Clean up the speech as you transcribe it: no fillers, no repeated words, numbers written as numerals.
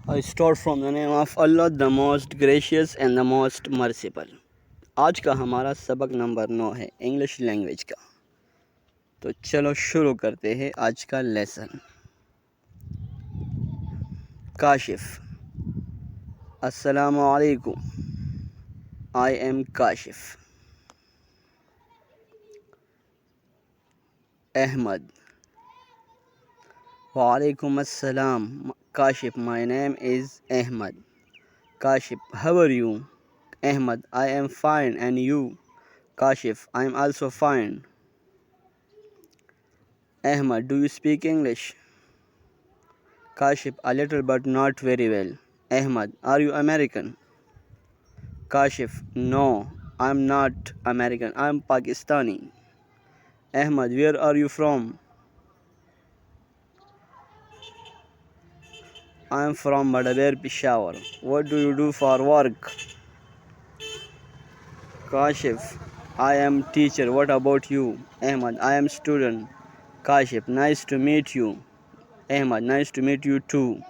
I start from the name of Allah, the most gracious and the most merciful. आज का हमारा सबक number 9 है इंग्लिश लैंग्वेज का। तो चलो शुरू करते हैं आज का लेसन। काशिफ। अस्सलामु अलैकुम। I am Kashif. अहमद। वालेकुम अस्सलाम। Kashif, my name is Ahmad. Kashif, how are you? Ahmad, I am fine, and you? Kashif, I am also fine. Ahmad, do you speak English? Kashif, a little but not very well. Ahmad, are you American? Kashif, no, I am not American, I am Pakistani. Ahmad, where are you from? I am from Madaber, Peshawar. What do you do for work? Kashif, I am teacher. What about you? Ahmad, I am student. Kashif, nice to meet you. Ahmad, nice to meet you too.